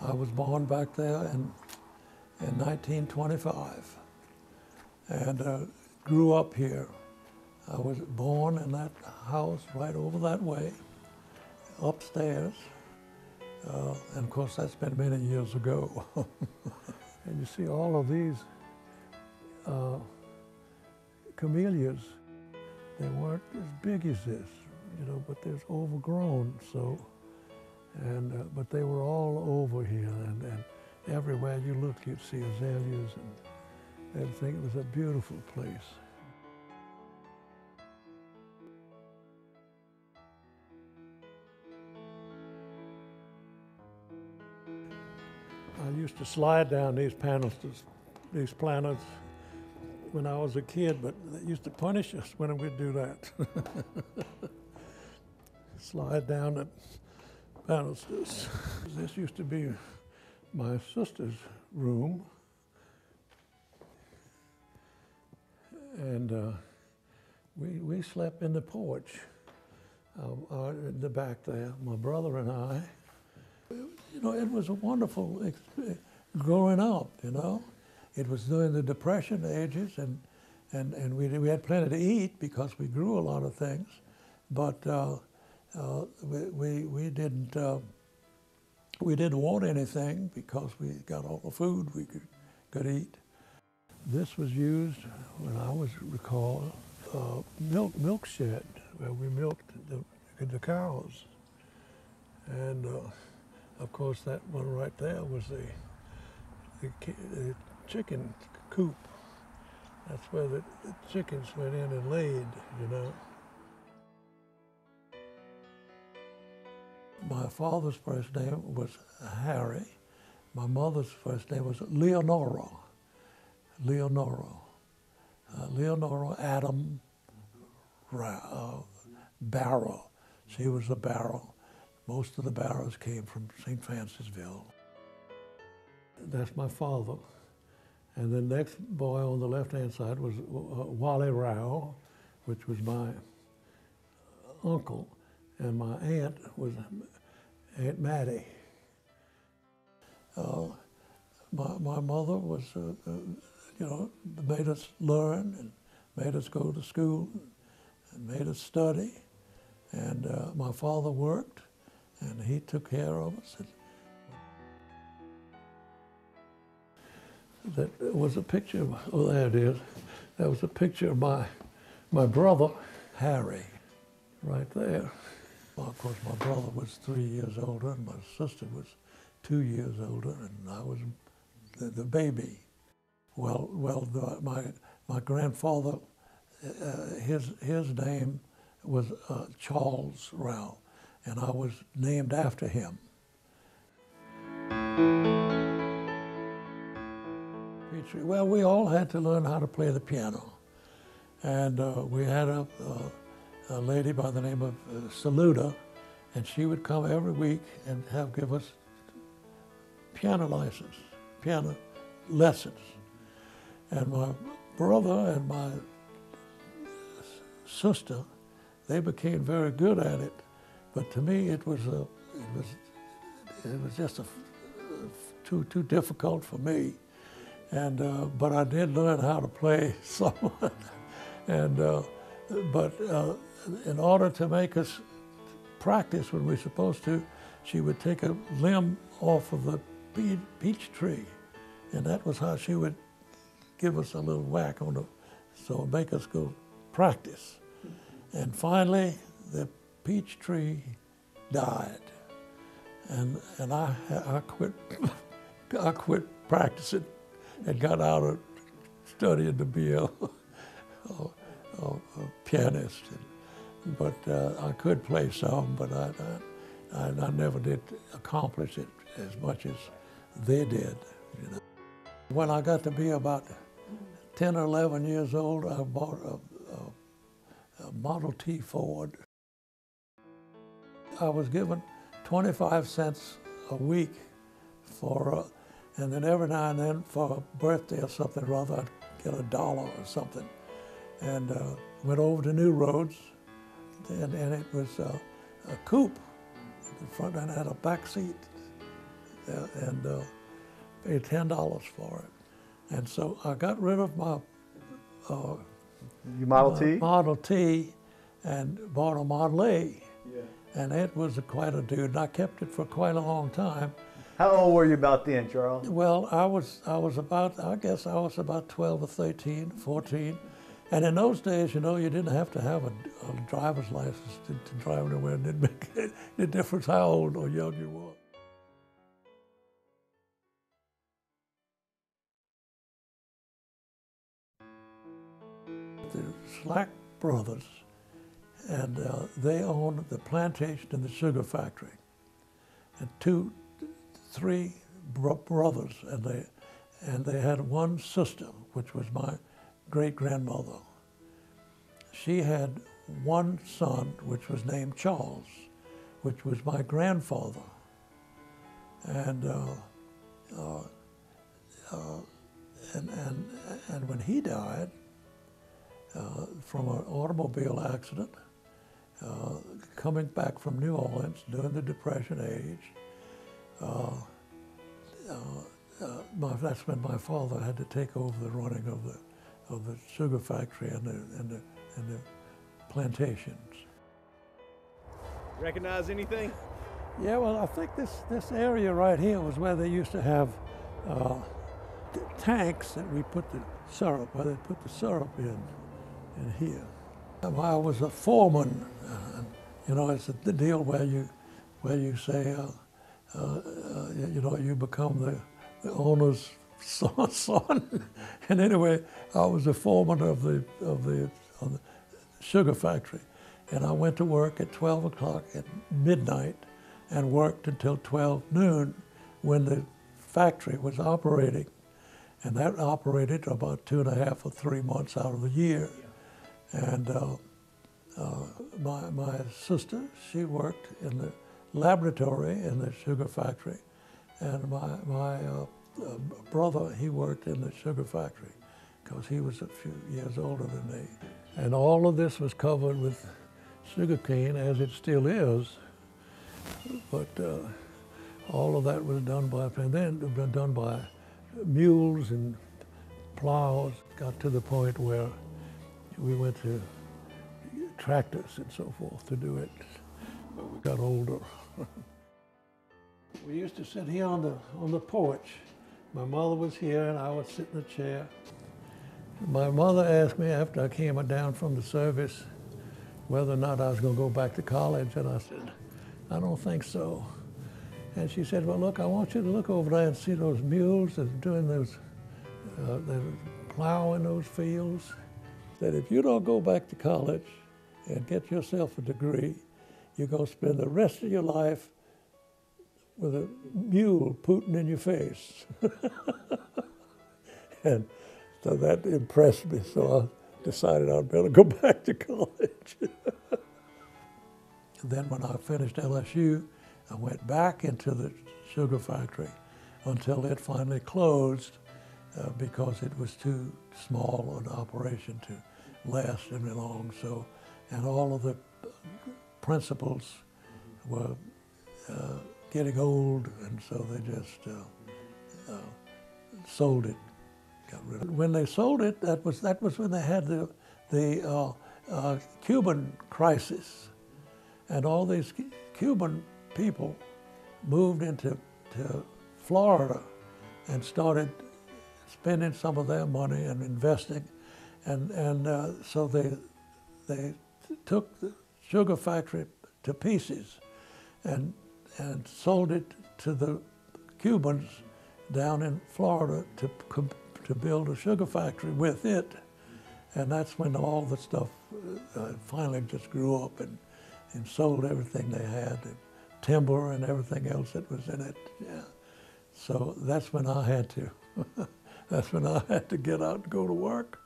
I was born back there in 1925 and grew up here. I was born in that house right over that way, upstairs. And of course, that's been many years ago. And you see all of these camellias. They weren't as big as this, you know, but they're overgrown, so. But they were all over here, and everywhere you looked, you'd see azaleas and everything. It was a beautiful place. I used to slide down these panels, these planters, when I was a kid, but they used to punish us when we'd do that. Slide down the banisters. This used to be my sister's room, and we slept in the porch in the back there, my brother and I. You know, it was a wonderful growing up, you know. It was during the Depression ages, and we had plenty to eat because we grew a lot of things, but we didn't want anything because we got all the food we could eat. This was used when I was recall milk shed where we milked the cows, and of course that one right there was the chicken coop. That's where the chickens went in and laid, you know. My father's first name was Harry. My mother's first name was Leonora. Leonora Adam Barrow. She was a Barrow. Most of the Barrows came from St. Francisville. That's my father. And the next boy on the left-hand side was Wally Rowe, which was my uncle, and my aunt was Aunt Mattie. My mother was, you know, made us learn and made us go to school and made us study. And my father worked, and he took care of us. That was a picture of, oh, there it is. That was a picture of my brother, Harry, right there. Well, of course, my brother was 3 years older, and my sister was 2 years older, and I was the baby. Well, my grandfather, his name was Charles Rowe, and I was named after him. Well, we all had to learn how to play the piano, and we had a lady by the name of Saluda, and she would come every week and give us piano lessons. And my brother and my sister, they became very good at it, but to me it was just too difficult for me. And but I did learn how to play somewhat, and but in order to make us practice when we were supposed to, she would take a limb off of the peach tree, and that was how she would give us a little whack on the, so make us go practice. And finally, the peach tree died, and I quit practicing and got out of studying to be a pianist. But I could play some, but I never did accomplish it as much as they did, you know. When I got to be about 10 or 11 years old, I bought a Model T Ford. I was given 25 cents a week for, and then every now and then for a birthday or something or other, I'd get $1 or something. And went over to New Roads, and it was a coupe. The front end had a back seat, and paid $10 for it. And so I got rid of my Model T? Model T and bought a Model A. Yeah. And it was quite a dude, and I kept it for quite a long time. How old were you about then, Charles? Well, I guess I was about 12 or 13, 14. And in those days, you know, you didn't have to have a driver's license to drive anywhere. It didn't make any difference how old or young you were. The Slack brothers, and they owned the plantation and the sugar factory. And three brothers, and they had one sister, which was my great-grandmother. She had one son, which was named Charles, which was my grandfather. And when he died from an automobile accident, coming back from New Orleans during the Depression age, that's when my father had to take over the running of the sugar factory and the plantations. Recognize anything? Yeah, well, I think this area right here was where they used to have tanks that we put the syrup, where they put the syrup in here. I was a foreman. You know, it's the deal where you say, you know, you become the owner's son. And anyway, I was a foreman of the sugar factory, and I went to work at 12 o'clock at midnight and worked until 12 noon when the factory was operating, and that operated about 2.5 or 3 months out of the year. And my sister, she worked in the laboratory in the sugar factory, and my brother, he worked in the sugar factory because he was a few years older than me. And all of this was covered with sugar cane, as it still is, but all of that was done by, and then done by mules and plows. Got to the point where we went to tractors and so forth to do it, but we got older. We used to sit here on the porch. My mother was here and I would sit in the chair. My mother asked me after I came down from the service whether or not I was going to go back to college, and I said, I don't think so. And she said, well, look, I want you to look over there and see those mules that are doing those, they're plowing those fields. That if you don't go back to college and get yourself a degree, you're going to spend the rest of your life with a mule pooting in your face. And so that impressed me, so I decided I'd better go back to college. Then when I finished LSU, I went back into the sugar factory until it finally closed because it was too small an operation to last very long. So, and all of the principals were getting old, and so they just sold it, got rid of it. When they sold it, that was when they had the Cuban crisis, and all these Cuban people moved into Florida and started spending some of their money and investing, and so they took the sugar factory to pieces and sold it to the Cubans down in Florida to build a sugar factory with it, and that's when all the stuff finally just grew up and sold everything they had, and timber and everything else that was in it. Yeah. So that's when I had to, that's when I had to get out and go to work.